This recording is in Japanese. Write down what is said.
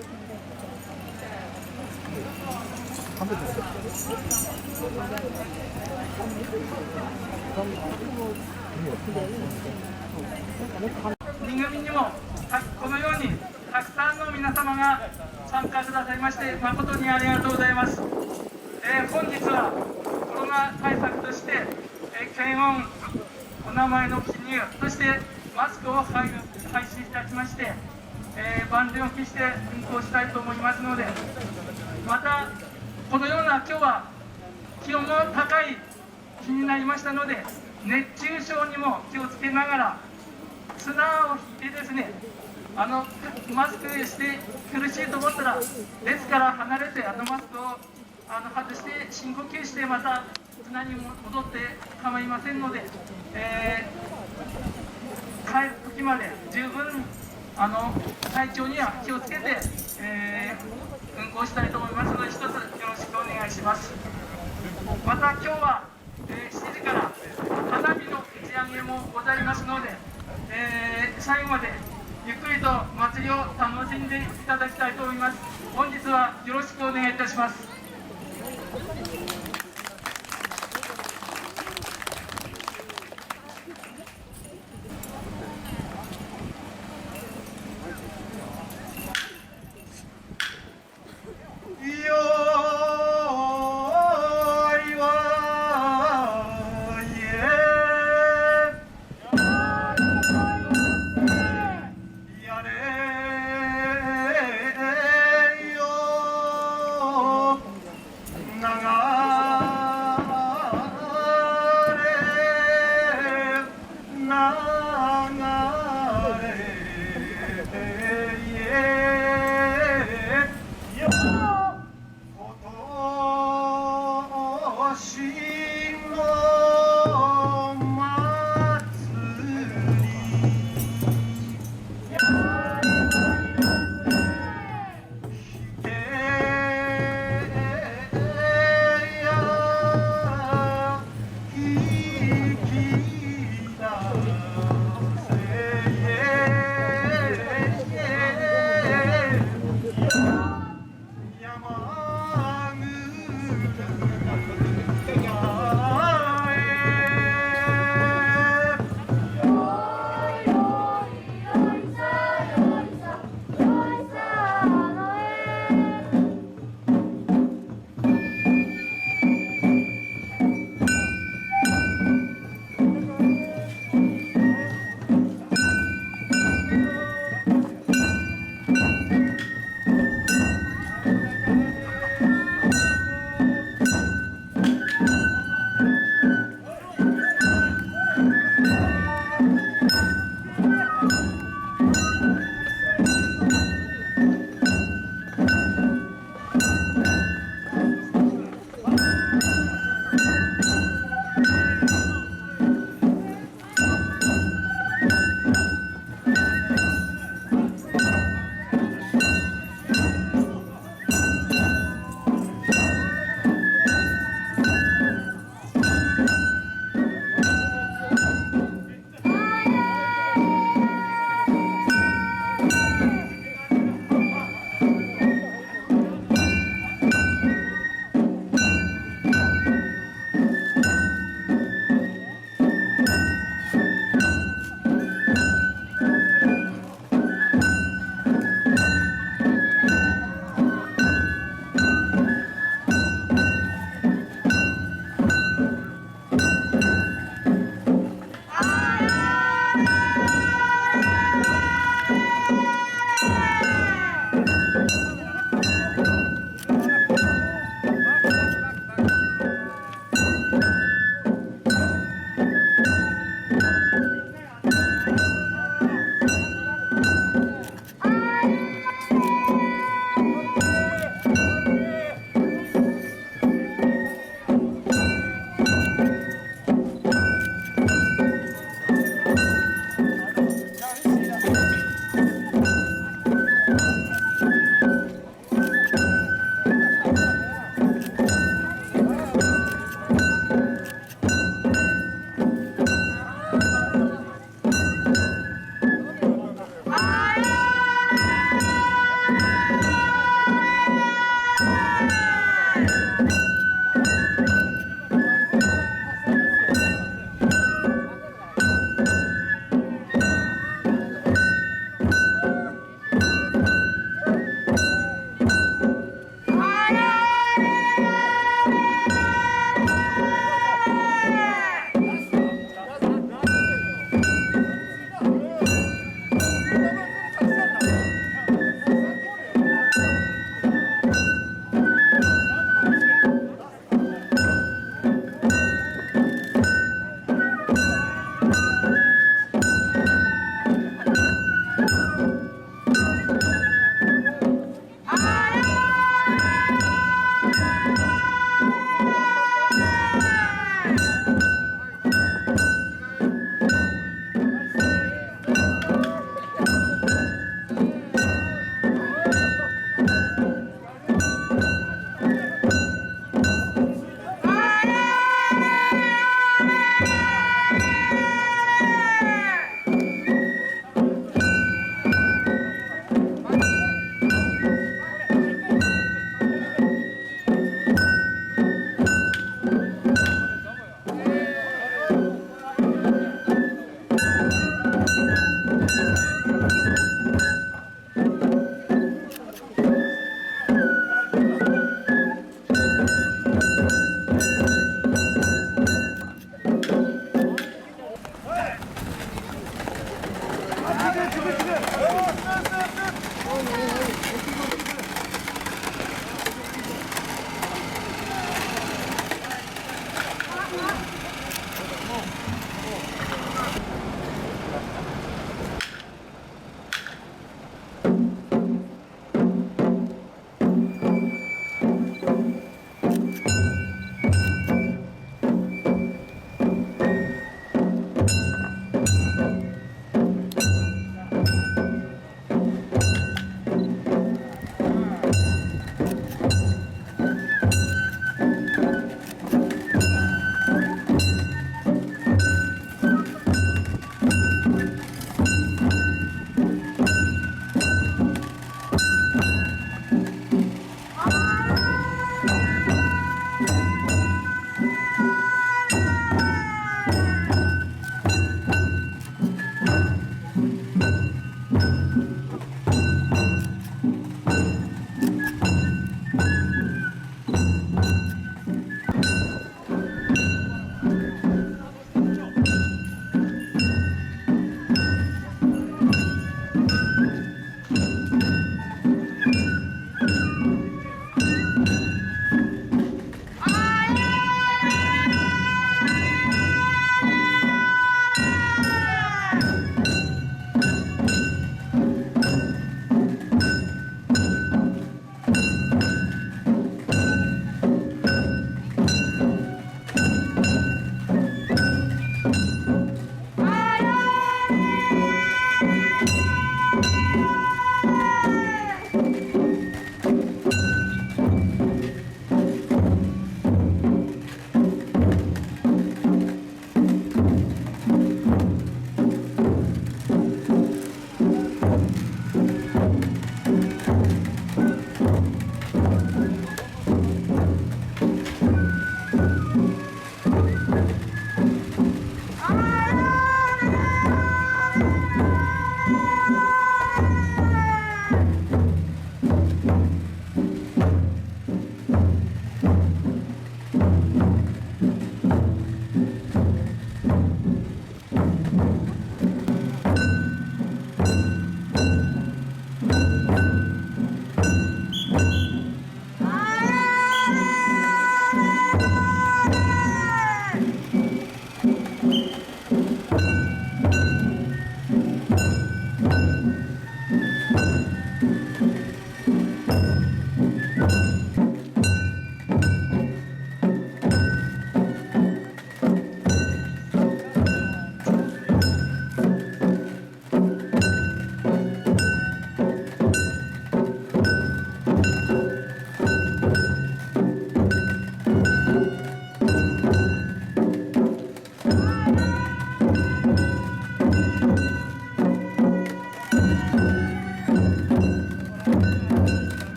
新組にもこのようにたくさんの皆様が参加くださいまして誠にありがとうございます。本日はコロナ対策として、検温、お名前の記入、そしてマスクを配布いたしまして、万全を期して運行したいと思いますので、またこのような今日は気温も高い日になりましたので、熱中症にも気をつけながら綱を引いてですね、マスクして苦しいと思ったら列から離れてマスクを外して深呼吸してまた綱に戻って構いませんので、帰る時まで十分体調には気をつけて、運行したいと思いますので、一つよろしくお願いします。また今日は、7時から花火の打ち上げもございますので、最後までゆっくりと祭りを楽しんでいただきたいと思います。本日はよろしくお願いいたします。長